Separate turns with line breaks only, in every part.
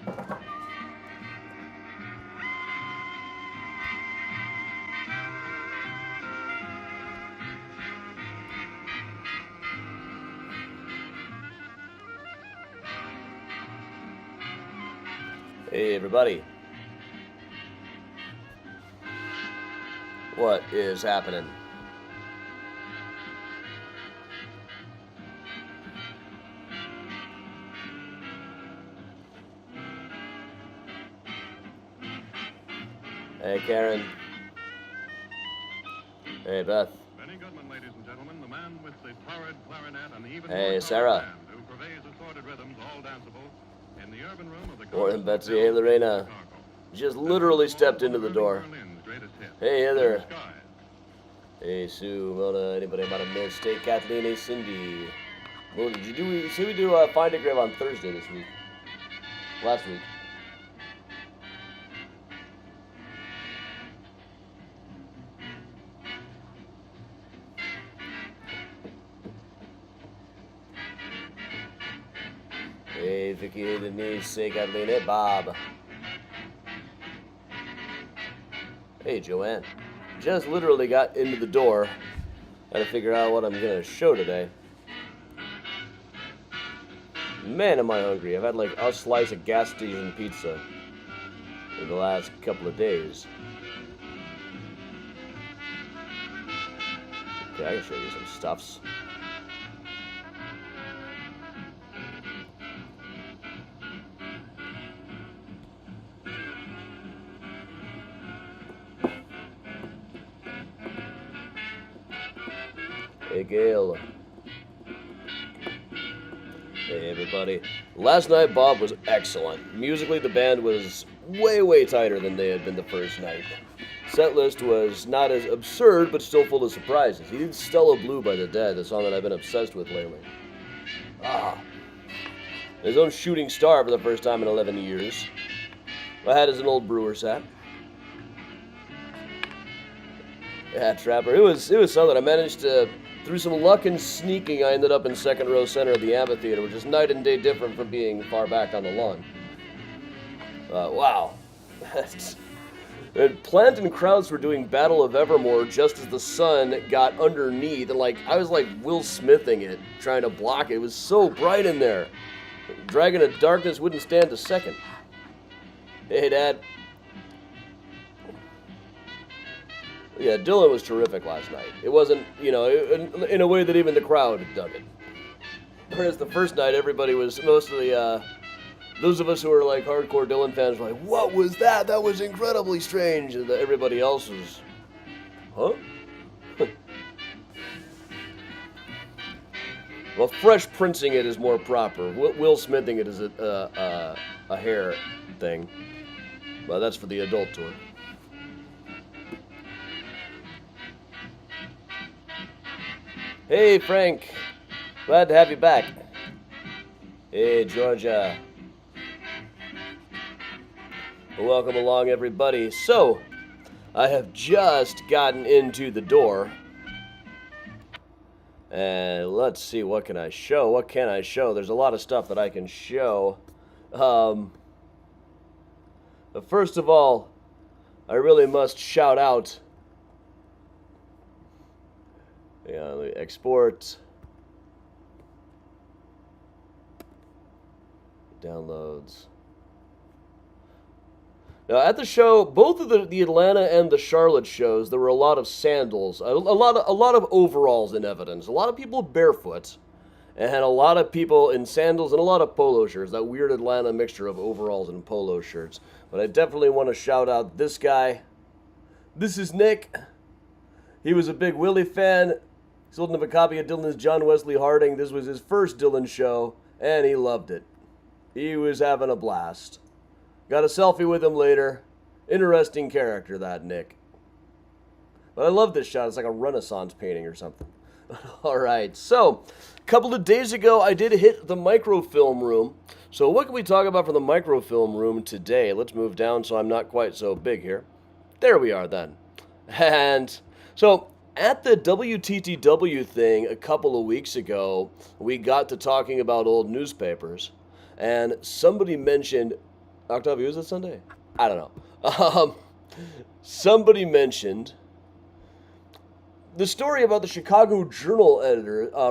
Hey everybody, what is happening? Hey Karen. Hey Beth.
Benny Goodman, ladies and gentlemen, the man with the flowered clarinet and the even
Hey,
more
Sarah.
band who purveys assorted rhythms, all danceable, in the urban room of the
Morning,
Congress
Betsy.
Hotel
Hey,
in
Lorena.
Chicago.
Just literally stepped into the door.
Berlin's greatest hit,
Hey Heather.
Blue Skies.
Hey Sue, Mona, anybody might have missed? Hey Kathleen, hey Cindy. Mona, did you say we do Find a Grave on Thursday this week? Last week. Hey Vicky, hey Denise, hey Kathleen, hey Bob. Hey Joanne. Just literally got into the door. Gotta figure out what I'm gonna show today. Man, am I hungry. I've had like a slice of gas station pizza in the last couple of days. Okay, I can show you some stuffs. Hey Gail. Hey everybody. Last night Bob was excellent. Musically the band was way tighter than they had been the first night. Setlist was not as absurd but still full of surprises. He did Stella Blue by the Dead, the song that I've been obsessed with lately. His own Shooting Star for the first time in 11 years. I had as an old Brewers hat. Yeah, Trapper. It was something. I managed to, through some luck and sneaking, I ended up in second row center of the amphitheater, which is night and day different from being far back on the lawn. Wow. And Plant and Krauts were doing Battle of Evermore just as the sun got underneath, and I was like Will Smithing it, trying to block it. It was so bright in there. Dragon of Darkness wouldn't stand a second. Hey, Dad. Yeah, Dylan was terrific last night. It wasn't, in a way that even the crowd dug it. Whereas the first night, everybody was, most of the, those of us who were like hardcore Dylan fans were like, what was that? That was incredibly strange. And everybody else was, huh? Well, fresh printing it is more proper. Will Smithing it is a hair thing. Well, that's for the adult tour. Hey, Frank. Glad to have you back. Hey, Georgia. Welcome along, everybody. So, I have just gotten into the door. And let's see, what can I show? What can I show? There's a lot of stuff that I can show. First of all, I really must shout out. Yeah, let me export. Downloads. Now, at the show, both of the Atlanta and the Charlotte shows, there were a lot of sandals, a lot of overalls in evidence, a lot of people barefoot, and a lot of people in sandals and a lot of polo shirts, that weird Atlanta mixture of overalls and polo shirts. But I definitely want to shout out this guy. This is Nick. He was a big Willie fan. He's holding up a copy of Dylan's John Wesley Harding. This was his first Dylan show, and he loved it. He was having a blast. Got a selfie with him later. Interesting character, that Nick. But I love this shot. It's like a Renaissance painting or something. All right, so a couple of days ago, I did hit the microfilm room. So what can we talk about from the microfilm room today? Let's move down so I'm not quite so big here. There we are then. And so at the WTTW thing a couple of weeks ago, we got to talking about old newspapers. And somebody mentioned Octavio, is it Sunday? I don't know. Somebody mentioned the story about the Chicago Journal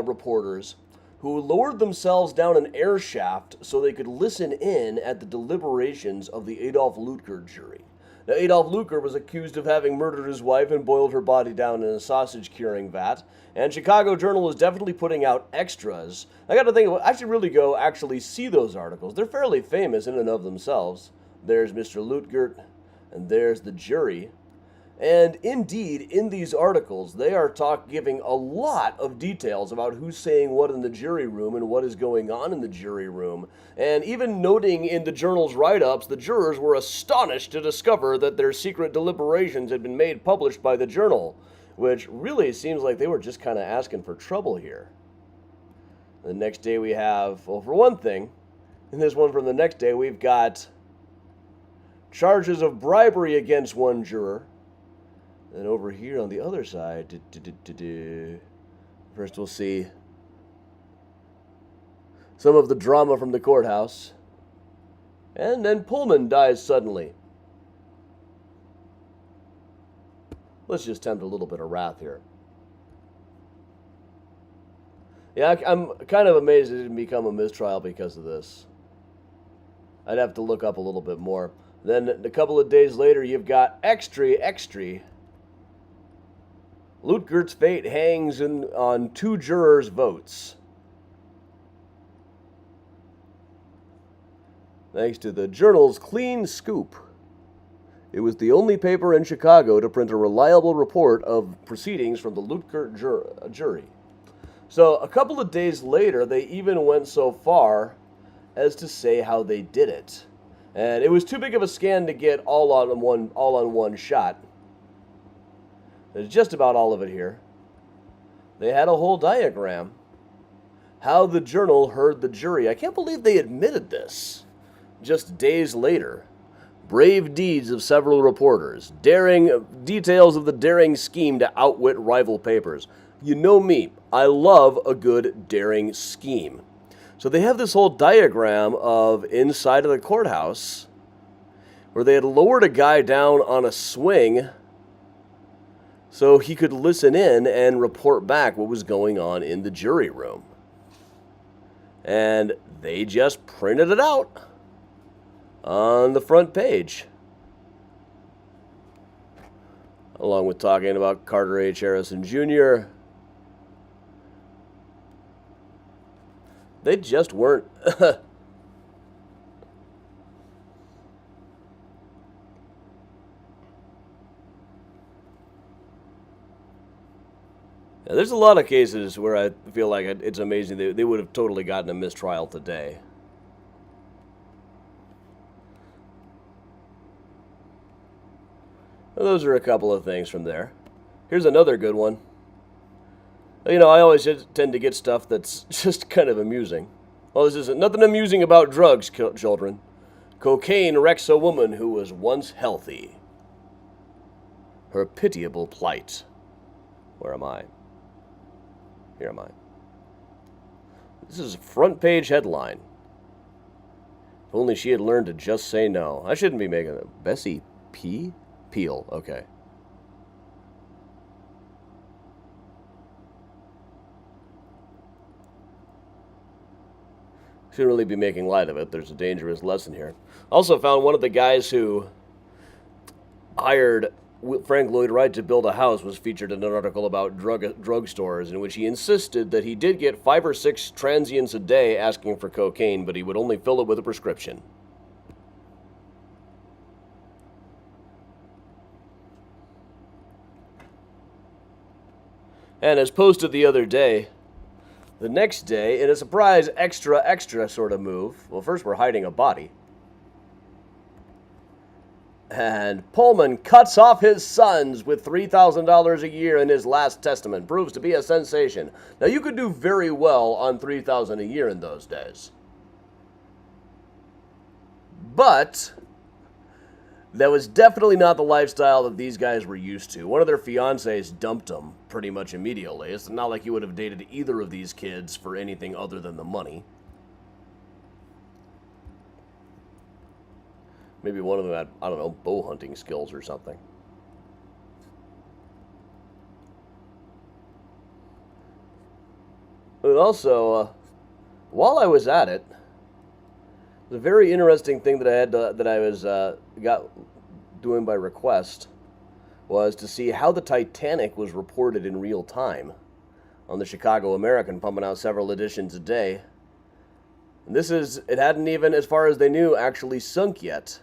reporters who lowered themselves down an air shaft so they could listen in at the deliberations of the Adolf Lutger jury. Now, Adolf Lutger was accused of having murdered his wife and boiled her body down in a sausage curing vat, and Chicago Journal is definitely putting out extras. I gotta think, I should really go actually see those articles. They're fairly famous in and of themselves. There's Mr. Lutgert, and there's the jury. And indeed, in these articles, they are giving a lot of details about who's saying what in the jury room and what is going on in the jury room. And even noting in the journal's write-ups, the jurors were astonished to discover that their secret deliberations had been made published by the journal, which really seems like they were just kind of asking for trouble here. The next day we have, well, for one thing, in this one from the next day, we've got charges of bribery against one juror. And over here on the other side, first we'll see some of the drama from the courthouse. And then Pullman dies suddenly. Let's just tempt a little bit of wrath here. Yeah, I'm kind of amazed it didn't become a mistrial because of this. I'd have to look up a little bit more. Then a couple of days later, you've got extra. Lutgert's fate hangs on 2 jurors' votes. Thanks to the Journal's clean scoop. It was the only paper in Chicago to print a reliable report of proceedings from the Lutgert jury. So a couple of days later, they even went so far as to say how they did it. And it was too big of a scan to get all on one shot. There's just about all of it here. They had a whole diagram. How the Journal heard the jury. I can't believe they admitted this. Just days later. Brave deeds of several reporters. Details of the daring scheme to outwit rival papers. You know me. I love a good daring scheme. So they have this whole diagram of inside of the courthouse where they had lowered a guy down on a swing so he could listen in and report back what was going on in the jury room. And they just printed it out on the front page. Along with talking about Carter H. Harrison Jr. They just weren't... Yeah, there's a lot of cases where I feel like it's amazing they would have totally gotten a mistrial today. Well, those are a couple of things from there. Here's another good one. You know, I always tend to get stuff that's just kind of amusing. Well, this isn't nothing amusing about drugs, children. Cocaine wrecks a woman who was once healthy. Her pitiable plight. Where am I? Here am I. This is a front page headline. If only she had learned to just say no. I shouldn't be making it. Bessie P? Peel, okay. Shouldn't really be making light of it. There's a dangerous lesson here. Also found one of the guys who hired Frank Lloyd Wright to build a house was featured in an article about drugstores in which he insisted that he did get 5 or 6 transients a day asking for cocaine, but he would only fill it with a prescription. And as posted the other day, the next day, in a surprise extra sort of move, well, first we're hiding a body. And Pullman cuts off his sons with $3,000 a year in his last testament. Proves to be a sensation. Now, you could do very well on $3,000 a year in those days. But that was definitely not the lifestyle that these guys were used to. One of their fiancés dumped them pretty much immediately. It's not like you would have dated either of these kids for anything other than the money. Maybe one of them had, I don't know, bow hunting skills or something. And also, while I was at it, the very interesting thing that I was got doing by request was to see how the Titanic was reported in real time on the Chicago American, pumping out several editions a day. And it hadn't even, as far as they knew, actually sunk yet.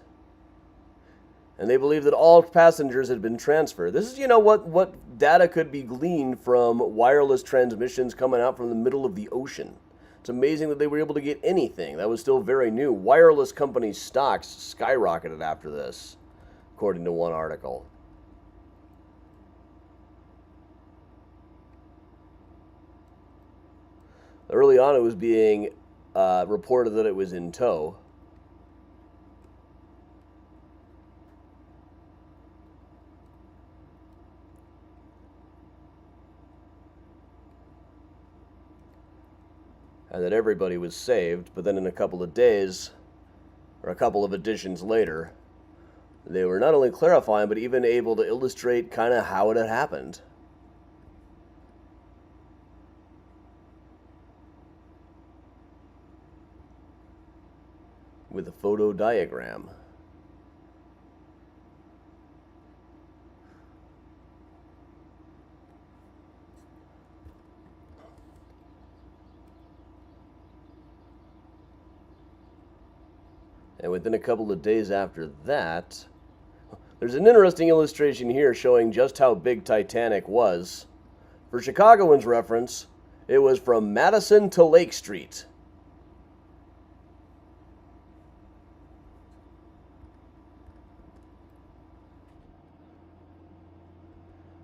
And they believed that all passengers had been transferred. This is, what data could be gleaned from wireless transmissions coming out from the middle of the ocean. It's amazing that they were able to get anything. That was still very new. Wireless company stocks skyrocketed after this, according to one article. Early on, it was being reported that it was in tow. And that everybody was saved, but then in a couple of days, or a couple of editions later, they were not only clarifying, but even able to illustrate kind of how it had happened. With a photo diagram. And within a couple of days after that, there's an interesting illustration here showing just how big Titanic was. For Chicagoans' reference, it was from Madison to Lake Street.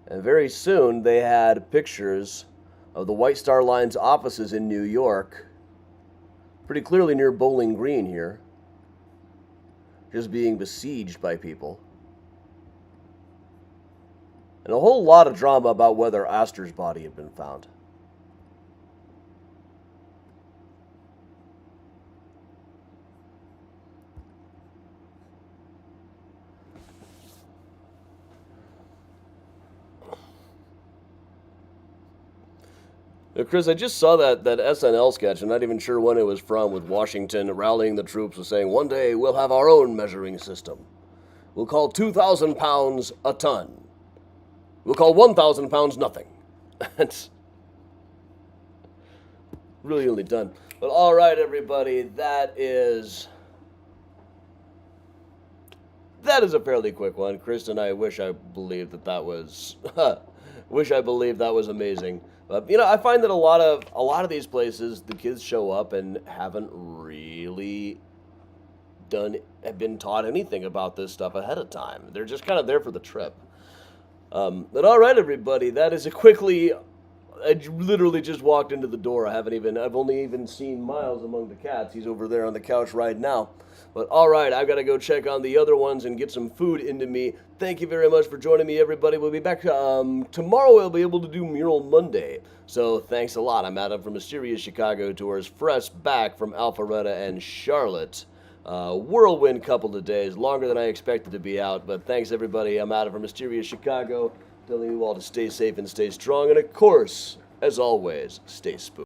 And very soon they had pictures of the White Star Line's offices in New York, pretty clearly near Bowling Green here, just being besieged by people. And a whole lot of drama about whether Astor's body had been found. Now, Chris, I just saw that SNL sketch. I'm not even sure when it was from, with Washington rallying the troops and saying, one day we'll have our own measuring system. We'll call 2,000 pounds a ton. We'll call 1,000 pounds nothing. It's really only done. But all right, everybody, that is a fairly quick one. Chris and I wish I believed that was amazing. But I find that a lot of these places, the kids show up and haven't really been taught anything about this stuff ahead of time. They're just kind of there for the trip. But all right, everybody, that is I literally just walked into the door. I've only even seen Miles among the cats. He's over there on the couch right now. But all right, I've got to go check on the other ones and get some food into me. Thank you very much for joining me, everybody. We'll be back tomorrow. We'll be able to do Mural Monday. So thanks a lot. I'm Adam from Mysterious Chicago Tours, fresh back from Alpharetta and Charlotte. Whirlwind couple of days, longer than I expected to be out. But thanks, everybody. I'm Adam from Mysterious Chicago, telling you all to stay safe and stay strong. And of course, as always, stay spooky.